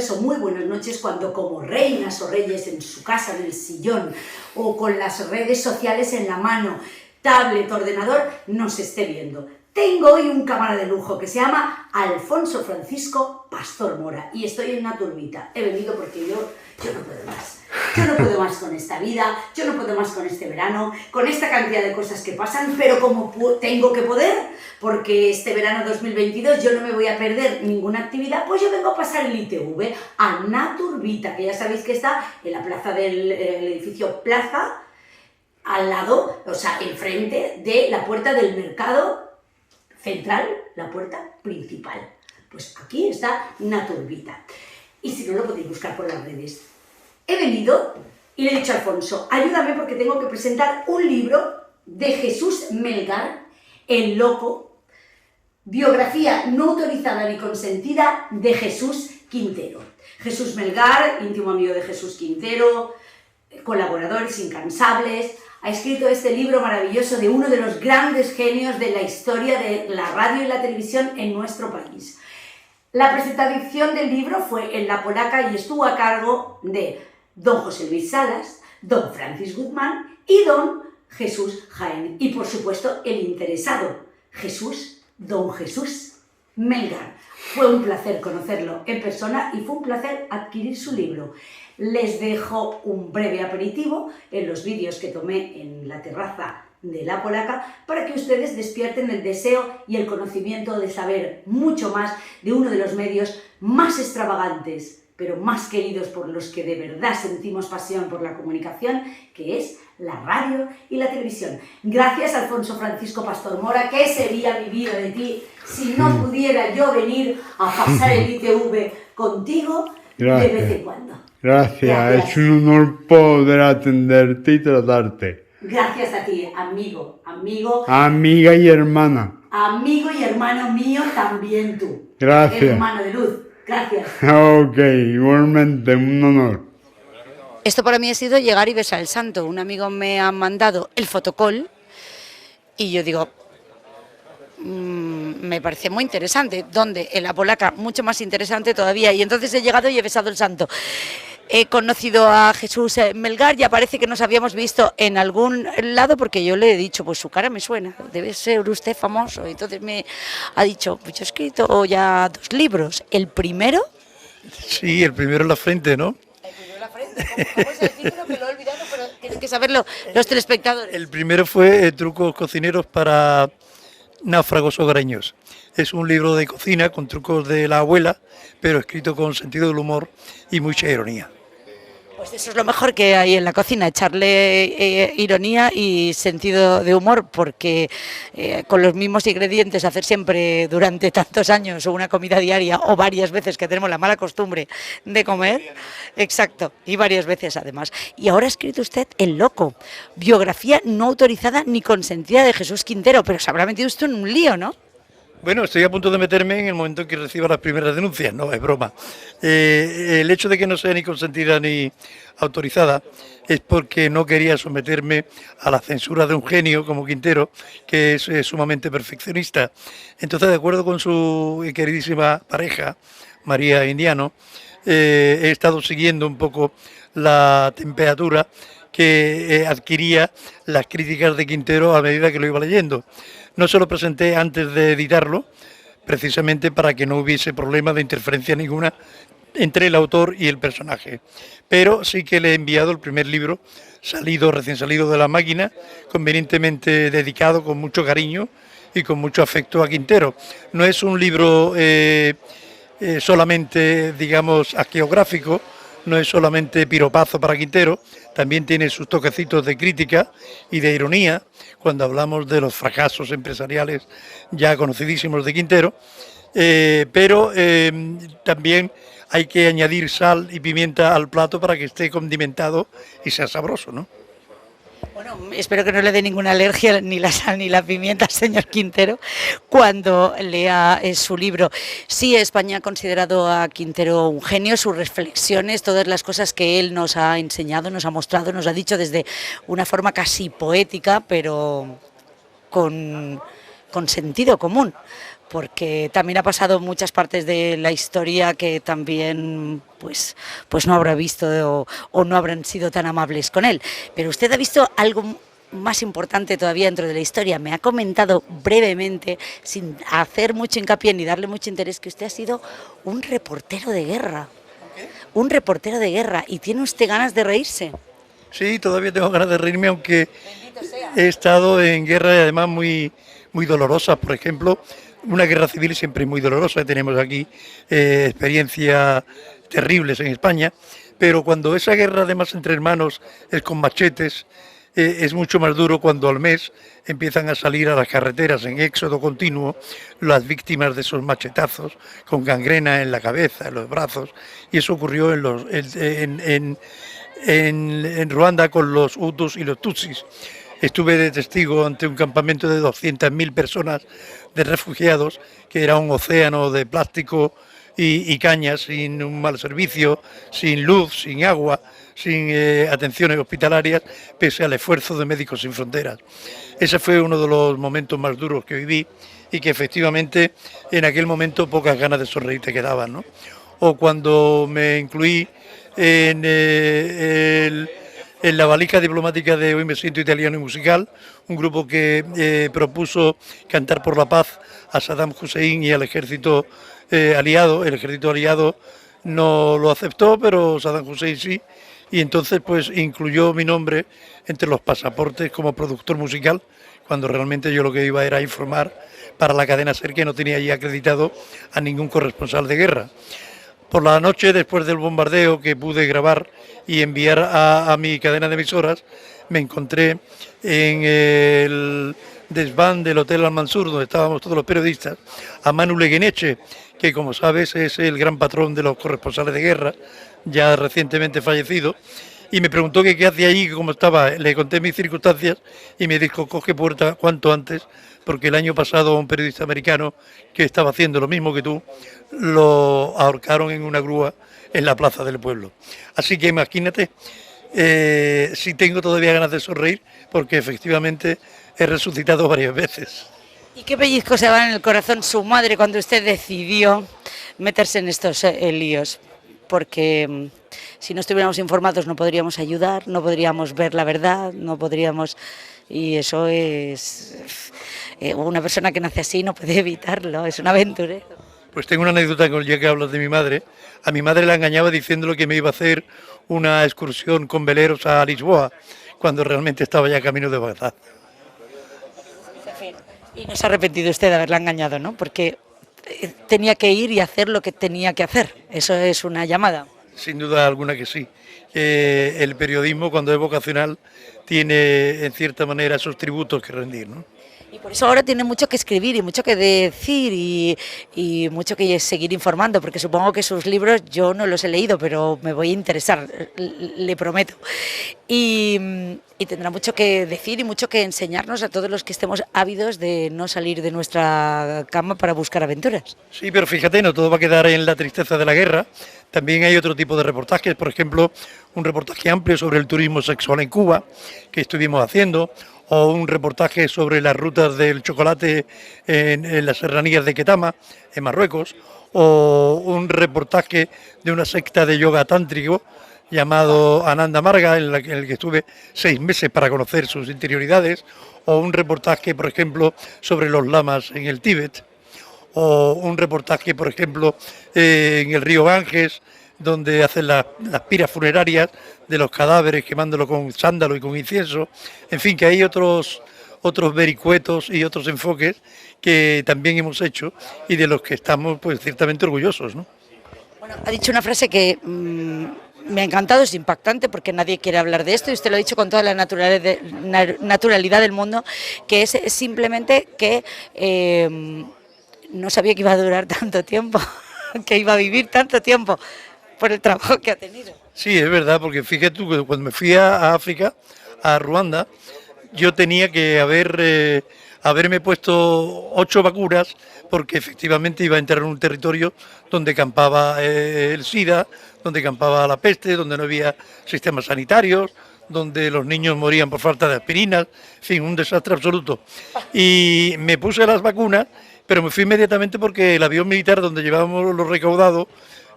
tardes o muy buenas noches cuando como reinas o reyes en su casa, en el sillón o con las redes sociales en la mano, tablet, ordenador, nos esté viendo. Tengo hoy un cámara de lujo que se llama Alfonso Francisco Pastor Mora y estoy en una turbita. He venido porque yo no puedo más. Yo no puedo más con esta vida, yo no puedo más con este verano, con esta cantidad de cosas que pasan, pero como tengo que poder, porque este verano 2022 yo no me voy a perder ninguna actividad, pues yo vengo a pasar el ITV a Naturbita, que ya sabéis que está en la plaza del edificio Plaza, al lado, o sea, enfrente de la puerta del mercado central, la puerta principal. Pues aquí está Naturbita. Y si no, lo podéis buscar por las redes. He venido y le he dicho a Alfonso, ayúdame porque tengo que presentar un libro de Jesús Melgar, el loco, biografía no autorizada ni consentida de Jesús Quintero. Jesús Melgar, íntimo amigo de Jesús Quintero, colaboradores incansables, ha escrito este libro maravilloso de uno de los grandes genios de la historia de la radio y la televisión en nuestro país. La presentación del libro fue en La Polaca y estuvo a cargo de don José Luis Salas, don Francis Guzmán y don Jesús Jaén. Y por supuesto el interesado, don Jesús Melgar. Fue un placer conocerlo en persona y fue un placer adquirir su libro. Les dejo un breve aperitivo en los vídeos que tomé en la terraza de La Polaca para que ustedes despierten el deseo y el conocimiento de saber mucho más de uno de los medios más extravagantes, pero más queridos por los que de verdad sentimos pasión por la comunicación, que es la radio y la televisión. Gracias, Alfonso Francisco Pastor Mora. ¿Qué sería mi vida de ti si no pudiera yo venir a pasar el ITV contigo de vez en cuando? Gracias, es un honor poder atenderte y tratarte. Gracias a ti, amigo. Amiga y hermana. Amigo y hermano mío también tú. Gracias. Hermano de luz. Gracias. Ok, igualmente, un honor. Esto para mí ha sido llegar y besar el santo. Un amigo me ha mandado el fotocall y yo digo, me parece muy interesante. ¿Dónde? En La Polaca, mucho más interesante todavía. Y entonces he llegado y he besado el santo. He conocido a Jesús Melgar, ya parece que nos habíamos visto en algún lado, porque yo le he dicho, pues su cara me suena, debe ser usted famoso. Entonces me ha dicho, pues yo he escrito ya 2 libros. ¿El primero? Sí, el primero en la frente, ¿no? El primero en la frente. ¿Cómo es el título? Que lo he olvidado, pero tienen que saberlo los telespectadores. El primero fue Trucos cocineros para náufragos hogareños. Es un libro de cocina con trucos de la abuela, pero escrito con sentido del humor y mucha ironía. Pues eso es lo mejor que hay en la cocina, echarle ironía y sentido de humor, porque con los mismos ingredientes hacer siempre durante tantos años una comida diaria o varias veces, que tenemos la mala costumbre de comer, exacto, y varias veces además. Y ahora ha escrito usted El Loco, biografía no autorizada ni consentida de Jesús Quintero, pero se habrá metido usted en un lío, ¿no? Bueno, estoy a punto de meterme en el momento en que reciba las primeras denuncias, no, es broma. El hecho de que no sea ni consentida ni autorizada es porque no quería someterme a la censura de un genio como Quintero, que es sumamente perfeccionista. Entonces, de acuerdo con su queridísima pareja, María Indiano, he estado siguiendo un poco la temperatura que adquiría las críticas de Quintero a medida que lo iba leyendo. No se lo presenté antes de editarlo, precisamente para que no hubiese problema de interferencia ninguna entre el autor y el personaje. Pero sí que le he enviado el primer libro, recién salido de la máquina, convenientemente dedicado con mucho cariño y con mucho afecto a Quintero. No es un libro solamente, digamos, hagiográfico, no es solamente piropazo para Quintero, también tiene sus toquecitos de crítica y de ironía cuando hablamos de los fracasos empresariales ya conocidísimos de Quintero, pero también hay que añadir sal y pimienta al plato para que esté condimentado y sea sabroso, ¿no? Bueno, espero que no le dé ninguna alergia ni la sal ni la pimienta, señor Quintero, cuando lea su libro. Sí, España ha considerado a Quintero un genio, sus reflexiones, todas las cosas que él nos ha enseñado, nos ha mostrado, nos ha dicho desde una forma casi poética, pero con sentido común. porque también ha pasado en muchas partes de la historia que también pues no habrá visto o no habrán sido tan amables con él. Pero usted ha visto algo más importante todavía dentro de la historia. Me ha comentado brevemente, sin hacer mucho hincapié ni darle mucho interés, que usted ha sido un reportero de guerra. Un reportero de guerra. ¿Y tiene usted ganas de reírse? Sí, todavía tengo ganas de reírme, aunque he estado en guerras además muy, muy dolorosas. Por ejemplo, una guerra civil siempre muy dolorosa. Tenemos aquí experiencias terribles en España, pero cuando esa guerra además entre hermanos es con machetes, es mucho más duro cuando al mes empiezan a salir a las carreteras en éxodo continuo las víctimas de esos machetazos, con gangrena en la cabeza, en los brazos, y eso ocurrió en Ruanda con los Hutus y los Tutsis. Estuve de testigo ante un campamento de 200.000 personas de refugiados, que era un océano de plástico y cañas, sin un mal servicio, sin luz, sin agua, sin atenciones hospitalarias, pese al esfuerzo de Médicos Sin Fronteras. Ese fue uno de los momentos más duros que viví y que efectivamente en aquel momento pocas ganas de sonreír te quedaban, ¿no? O cuando me incluí en la valija diplomática de Hoy Me Siento Italiano y Musical, un grupo que propuso cantar por la paz a Saddam Hussein y al ejército aliado. El ejército aliado no lo aceptó, pero Saddam Hussein sí, y entonces pues incluyó mi nombre entre los pasaportes como productor musical, cuando realmente yo lo que iba era informar para la cadena SER, que no tenía allí acreditado a ningún corresponsal de guerra. Por la noche, después del bombardeo que pude grabar y enviar a mi cadena de emisoras, me encontré en el desván del Hotel Al-Mansur, donde estábamos todos los periodistas, a Manu Legueneche, que como sabes es el gran patrón de los corresponsales de guerra, ya recientemente fallecido, y me preguntó que qué hacía allí, que cómo estaba. Le conté mis circunstancias y me dijo: coge puerta cuanto antes, porque el año pasado un periodista americano que estaba haciendo lo mismo que tú, lo ahorcaron en una grúa en la plaza del pueblo. Así que imagínate, si tengo todavía ganas de sonreír, porque efectivamente he resucitado varias veces. ¿Y qué pellizco se va en el corazón su madre cuando usted decidió meterse en estos líos? Porque si no estuviéramos informados no podríamos ayudar, no podríamos ver la verdad, no podríamos... Y eso es... una persona que nace así no puede evitarlo, es un aventurero. Pues tengo una anécdota, ya que hablas de mi madre. A mi madre la engañaba diciéndole que me iba a hacer una excursión con veleros a Lisboa, cuando realmente estaba ya camino de Bagdad. Y no se ha arrepentido usted de haberla engañado, ¿no? Porque tenía que ir y hacer lo que tenía que hacer. Eso es una llamada. Sin duda alguna que sí. El periodismo, cuando es vocacional, tiene en cierta manera esos tributos que rendir, ¿no? Y por eso ahora tiene mucho que escribir y mucho que decir y mucho que seguir informando, porque supongo que sus libros yo no los he leído, pero me voy a interesar, le prometo. Y tendrá mucho que decir y mucho que enseñarnos a todos los que estemos ávidos de no salir de nuestra cama para buscar aventuras. Sí, pero fíjate, no todo va a quedar en la tristeza de la guerra. También hay otro tipo de reportajes, por ejemplo, un reportaje amplio sobre el turismo sexual en Cuba, que estuvimos haciendo, o un reportaje sobre las rutas del chocolate en las serranías de Ketama, en Marruecos, o un reportaje de una secta de yoga tántrico llamado Ananda Marga, en el que estuve 6 meses para conocer sus interioridades, o un reportaje, por ejemplo, sobre los lamas en el Tíbet, o un reportaje, por ejemplo, en el río Ganges, donde hacen las piras funerarias de los cadáveres, quemándolo con sándalo y con incienso. En fin, que hay otros vericuetos y otros enfoques que también hemos hecho y de los que estamos pues ciertamente orgullosos, ¿no? Bueno, ha dicho una frase que me ha encantado, es impactante porque nadie quiere hablar de esto y usted lo ha dicho con toda la naturalidad del mundo, que es simplemente que no sabía que iba a durar tanto tiempo, que iba a vivir tanto tiempo por el trabajo que ha tenido. Sí, es verdad, porque fíjate tú que cuando me fui a África, a Ruanda, yo tenía que haberme puesto 8 vacunas, porque efectivamente iba a entrar en un territorio donde campaba el SIDA, donde campaba la peste, donde no había sistemas sanitarios, donde los niños morían por falta de aspirinas, en fin, un desastre absoluto. Y me puse las vacunas pero me fui inmediatamente porque el avión militar donde llevábamos los recaudados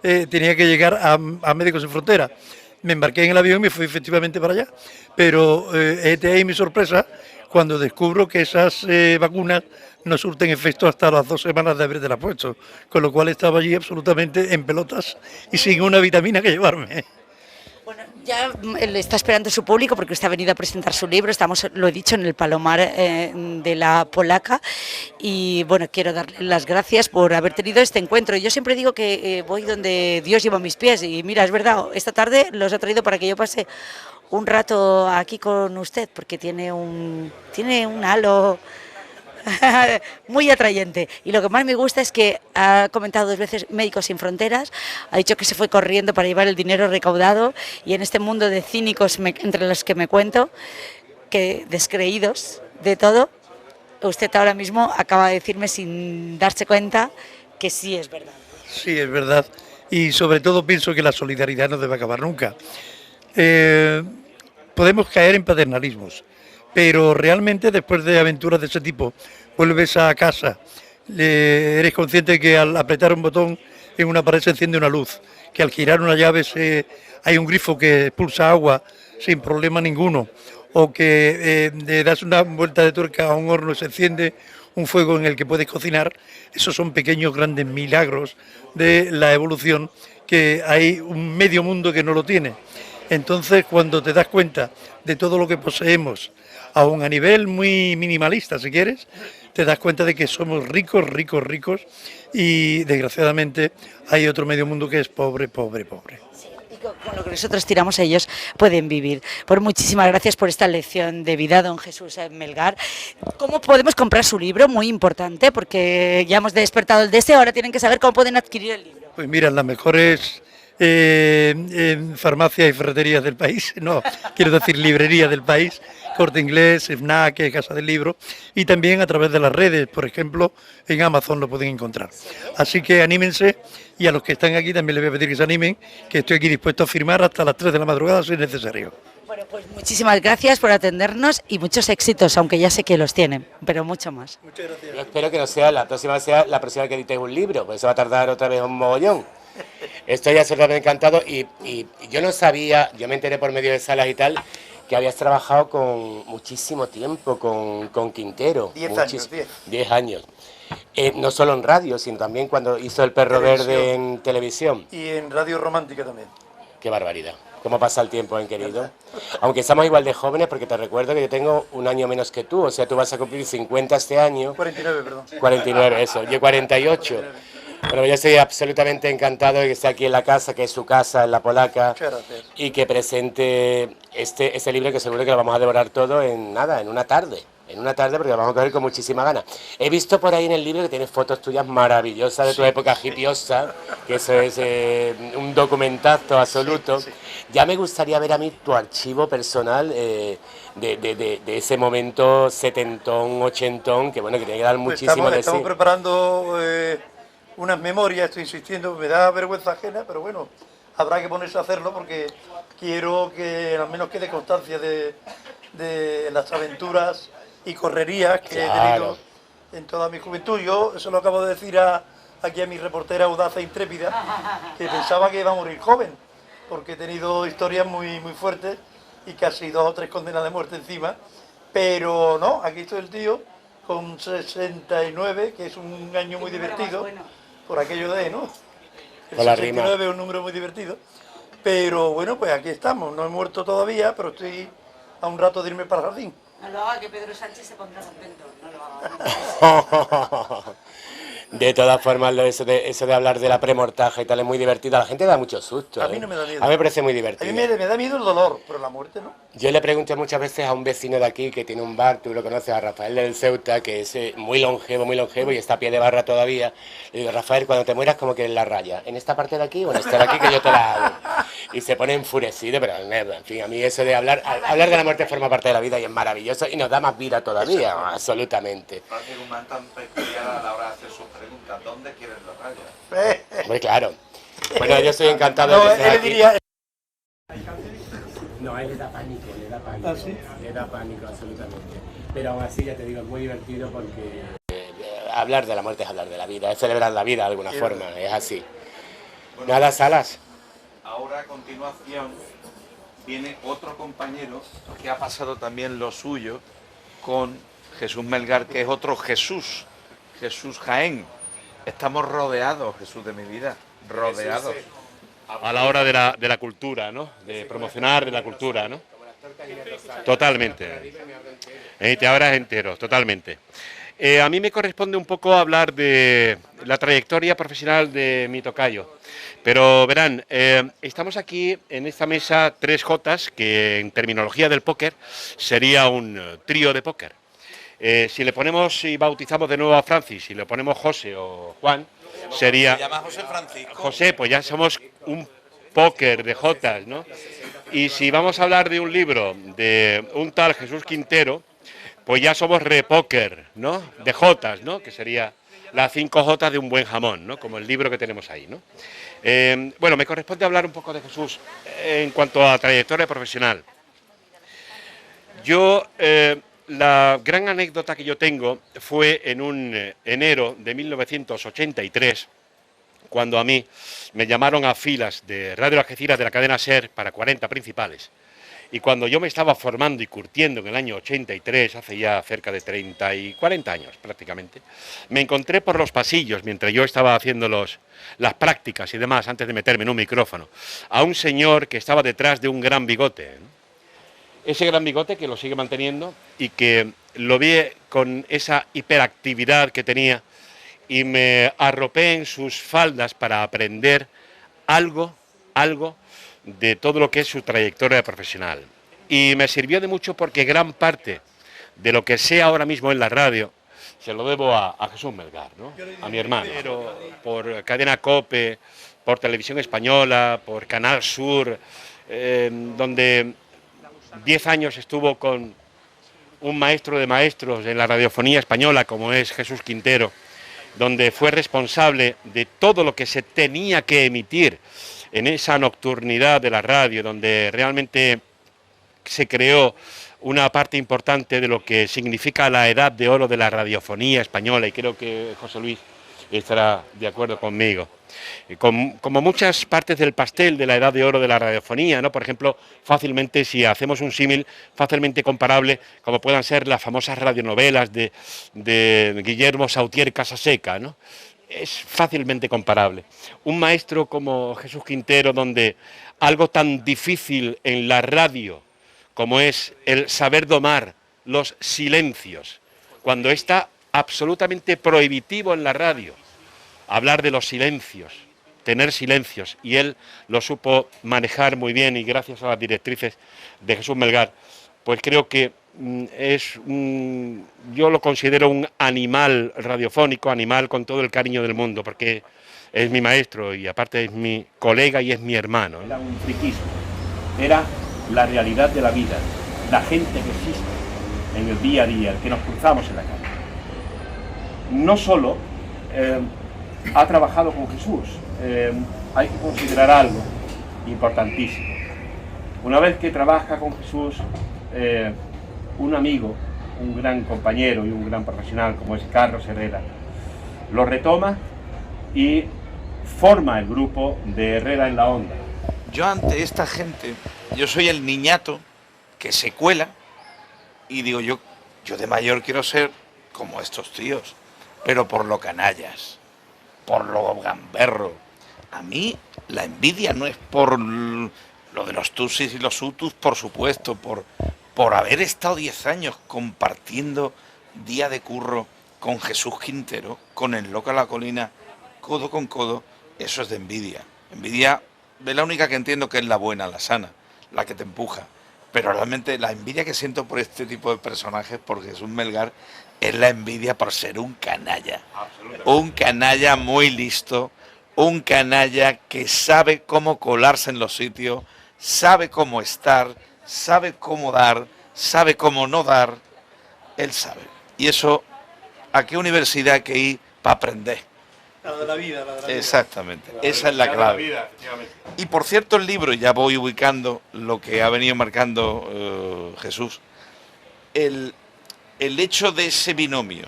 tenía que llegar a Médicos Sin Fronteras. Me embarqué en el avión y me fui efectivamente para allá, pero este ahí mi sorpresa cuando descubro que esas vacunas no surten efecto hasta las 2 semanas de haberlas puesto, con lo cual estaba allí absolutamente en pelotas y sin una vitamina que llevarme. Bueno, ya le está esperando su público porque usted ha venido a presentar su libro, estamos, lo he dicho, en el Palomar de la Polaca y bueno, quiero darle las gracias por haber tenido este encuentro. Yo siempre digo que voy donde Dios lleva mis pies y mira, es verdad, esta tarde los he traído para que yo pase un rato aquí con usted porque tiene un halo muy atrayente y lo que más me gusta es que ha comentado 2 veces Médicos Sin Fronteras, ha dicho que se fue corriendo para llevar el dinero recaudado y en este mundo de cínicos entre los que me cuento, que descreídos de todo, usted ahora mismo acaba de decirme sin darse cuenta que sí es verdad. Sí, es verdad, y sobre todo pienso que la solidaridad no debe acabar nunca. Podemos caer en paternalismos, pero realmente después de aventuras de ese tipo, vuelves a casa, eres consciente que al apretar un botón en una pared se enciende una luz, que al girar una llave hay un grifo que expulsa agua sin problema ninguno, o que le das una vuelta de tuerca a un horno y se enciende un fuego en el que puedes cocinar. Esos son pequeños grandes milagros de la evolución, que hay un medio mundo que no lo tiene. Entonces, cuando te das cuenta de todo lo que poseemos, aun a nivel muy minimalista, si quieres, te das cuenta de que somos ricos, ricos, ricos, y desgraciadamente hay otro medio mundo que es pobre, pobre, pobre. Y con lo que nosotros tiramos ellos pueden vivir. Por muchísimas gracias por esta lección de vida, don Jesús Melgar. ¿Cómo podemos comprar su libro? Muy importante, porque ya hemos despertado el deseo, ahora tienen que saber cómo pueden adquirir el libro. Pues mira, las mejores en farmacias y ferreterías del país, no, quiero decir librerías del país, Corte Inglés, FNAC, Casa del Libro, y también a través de las redes, por ejemplo, en Amazon lo pueden encontrar. Así que anímense, y a los que están aquí también les voy a pedir que se animen, que estoy aquí dispuesto a firmar hasta las 3 de la madrugada si es necesario. Bueno, pues muchísimas gracias por atendernos y muchos éxitos, aunque ya sé que los tienen, pero mucho más. Muchas gracias. Yo espero que no sea la próxima que editéis un libro, porque eso va a tardar otra vez un mogollón. Estoy absolutamente encantado y yo no sabía, yo me enteré por medio de salas y tal, que habías trabajado con muchísimo tiempo con Quintero. 10 años. No solo en radio, sino también cuando hizo El Perro Verde en televisión. Y en Radio Romántica también. Qué barbaridad. ¿Cómo pasa el tiempo, querido? Aunque estamos igual de jóvenes, porque te recuerdo que yo tengo un año menos que tú, o sea, tú vas a cumplir 50 este año. 49, perdón. 49, eso, yo 48. Bueno, yo estoy absolutamente encantado de que esté aquí en la casa, que es su casa, en la Polaca, y que presente este libro que seguro que lo vamos a devorar todo en nada, en una tarde, porque lo vamos a coger con muchísima ganas. He visto por ahí en el libro que tienes fotos tuyas maravillosas de tu época hippiosa, que eso es un documentazo absoluto. Ya me gustaría ver a mí tu archivo personal de ese momento setentón, ochentón, que bueno, que tiene que dar muchísimo de sí. Estamos preparando unas memorias, estoy insistiendo, me da vergüenza ajena, pero bueno, habrá que ponerse a hacerlo porque quiero que al menos quede constancia de las aventuras y correrías que he tenido en toda mi juventud. Yo eso lo acabo de decir aquí a mi reportera audaz e intrépida, que pensaba que iba a morir joven, porque he tenido historias muy, muy fuertes y casi 2 o 3 condenas de muerte encima, pero no, aquí estoy el tío con 69, que es un año muy divertido, por aquello de, ¿no? El 69 es un número muy divertido, pero bueno, pues aquí estamos, no he muerto todavía, pero estoy a un rato de irme para el jardín. No lo haga, que Pedro Sánchez se pondrá contento, no lo haga. De todas formas, eso de hablar de la premortaja y tal es muy divertido. A la gente da mucho susto. A mí no me da miedo. A mí me parece muy divertido. A mí me da miedo el dolor, pero la muerte no. Yo le pregunté muchas veces a un vecino de aquí que tiene un bar, tú lo conoces, a Rafael del Ceuta, que es muy longevo y está a pie de barra todavía. Le digo, Rafael, cuando te mueras, ¿cómo quieres la raya? ¿En esta parte de aquí o en esta de aquí que yo te la hago? Y se pone enfurecido, pero en fin, a mí eso de hablar de la muerte forma parte de la vida y es maravilloso y nos da más vida todavía, absolutamente. Tan peculiar a la hora de hacer sus preguntas, ¿dónde quieren la raya? Muy claro. Bueno, yo estoy encantado de que estés aquí. No, a él le da pánico, ¿Ah, sí? le da pánico absolutamente. Pero aún así, ya te digo, es muy divertido porque hablar de la muerte es hablar de la vida, es celebrar la vida de alguna forma, es así. Nada, Salas. Ahora a continuación viene otro compañero que ha pasado también lo suyo con Jesús Melgar, que es otro Jesús, Jesús Jaén. Estamos rodeados, Jesús de mi vida, rodeados. A la hora de la cultura, ¿no? De promocionar de la cultura, ¿no? Totalmente. Te abras entero, totalmente. A mí me corresponde un poco hablar de la trayectoria profesional de mi tocayo. Pero verán, estamos aquí en esta mesa 3 Jotas, que en terminología del póker sería un trío de póker. Si le ponemos y bautizamos de nuevo a Francis, si le ponemos José o Juan, sería... Se llama José Francisco. José, pues ya somos un póker de Jotas, ¿no? Y si vamos a hablar de un libro de un tal Jesús Quintero, pues ya somos repóker, ¿no? De Jotas, ¿no? Que sería las 5 Jotas de un buen jamón, ¿no? Como el libro que tenemos ahí, ¿no? Bueno, me corresponde hablar un poco de Jesús en cuanto a trayectoria profesional. Yo, la gran anécdota que yo tengo fue en un enero de 1983, cuando a mí me llamaron a filas de Radio Algeciras de la cadena SER para 40 principales. Y cuando yo me estaba formando y curtiendo en el año 83, hace ya cerca de 30 y 40 años prácticamente, me encontré por los pasillos, mientras yo estaba haciendo las prácticas y demás, antes de meterme en un micrófono, a un señor que estaba detrás de un gran bigote, ¿no? Ese gran bigote que lo sigue manteniendo y que lo vi con esa hiperactividad que tenía y me arropé en sus faldas para aprender algo de todo lo que es su trayectoria profesional. Y me sirvió de mucho porque gran parte de lo que sé ahora mismo en la radio se lo debo a Jesús Melgar, ¿no? A mi hermano. Por Cadena COPE, por Televisión Española, por Canal Sur, donde 10 años estuvo con un maestro de maestros en la radiofonía española como es Jesús Quintero, donde fue responsable de todo lo que se tenía que emitir en esa nocturnidad de la radio, donde realmente se creó una parte importante de lo que significa la edad de oro de la radiofonía española, y creo que José Luis estará de acuerdo conmigo. Como muchas partes del pastel de la edad de oro de la radiofonía, ¿no? Por ejemplo, fácilmente, si hacemos un símil, fácilmente comparable, como puedan ser las famosas radionovelas de Guillermo Sautier Casaseca, ¿no? Es fácilmente comparable. Un maestro como Jesús Quintero, donde algo tan difícil en la radio como es el saber domar los silencios, cuando está absolutamente prohibitivo en la radio hablar de los silencios, tener silencios, y él lo supo manejar muy bien, y gracias a las directrices de Jesús Melgar, pues creo que yo lo considero un animal radiofónico, animal con todo el cariño del mundo, porque es mi maestro y aparte es mi colega y es mi hermano. Era un friquismo, era la realidad de la vida, la gente que existe en el día a día, el que nos cruzamos en la calle. No solo ha trabajado con Jesús, hay que considerar algo importantísimo. Una vez que trabaja con Jesús, un amigo, un gran compañero y un gran profesional como es Carlos Herrera, lo retoma y forma el grupo de Herrera en la Onda. Yo ante esta gente, yo soy el niñato que se cuela y digo yo de mayor quiero ser como estos tíos, pero por lo canallas, por lo gamberro. A mí la envidia no es por lo de los tusis y los hutus, por supuesto, por haber estado 10 años compartiendo día de curro con Jesús Quintero, con el Loco a la Colina, codo con codo. Eso es de envidia. Envidia de la única que entiendo que es la buena, la sana, la que te empuja. Pero realmente la envidia que siento por este tipo de personajes, por Jesús Melgar, es la envidia por ser un canalla. Un canalla muy listo, un canalla que sabe cómo colarse en los sitios, sabe cómo estar, sabe cómo dar, sabe cómo no dar. Él sabe. Y eso, ¿a qué universidad hay que ir para aprender? La de la vida, la de la vida. Exactamente, esa es la clave. Y por cierto, el libro, ya voy ubicando lo que ha venido marcando Jesús, el hecho de ese binomio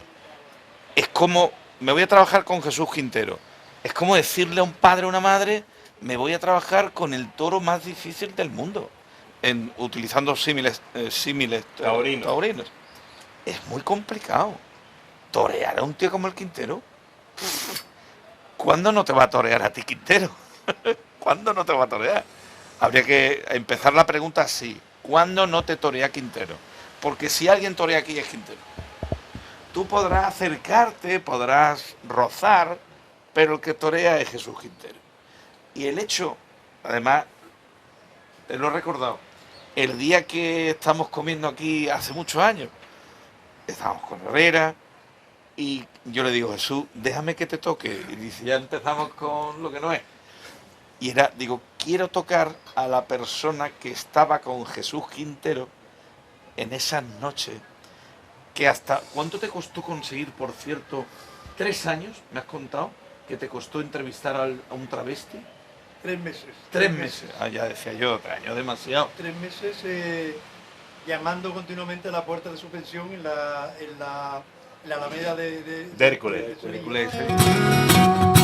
es como, me voy a trabajar con Jesús Quintero. Es como decirle a un padre o una madre, me voy a trabajar con el toro más difícil del mundo, utilizando símiles taurinos. Es muy complicado. Torear a un tío como el Quintero. ¿Cuándo no te va a torear a ti, Quintero? ¿Cuándo no te va a torear? Habría que empezar la pregunta así. ¿Cuándo no te torea Quintero? Porque si alguien torea aquí es Quintero. Tú podrás acercarte, podrás rozar, pero el que torea es Jesús Quintero. Y el hecho, además, te lo he recordado, el día que estamos comiendo aquí hace muchos años, estábamos con Herrera, y yo le digo, Jesús, déjame que te toque. Y dice, ya empezamos con lo que no es. Y era, digo, quiero tocar a la persona que estaba con Jesús Quintero en esa noche, que hasta, ¿cuánto te costó conseguir, por cierto? 3 años, me has contado, que te costó entrevistar a un travesti. 3 meses. 3 meses. Ah, ya decía yo, 3 años demasiado. 3 meses llamando continuamente a la puerta de su pensión en la Alameda de Hércules. Hércules, sí.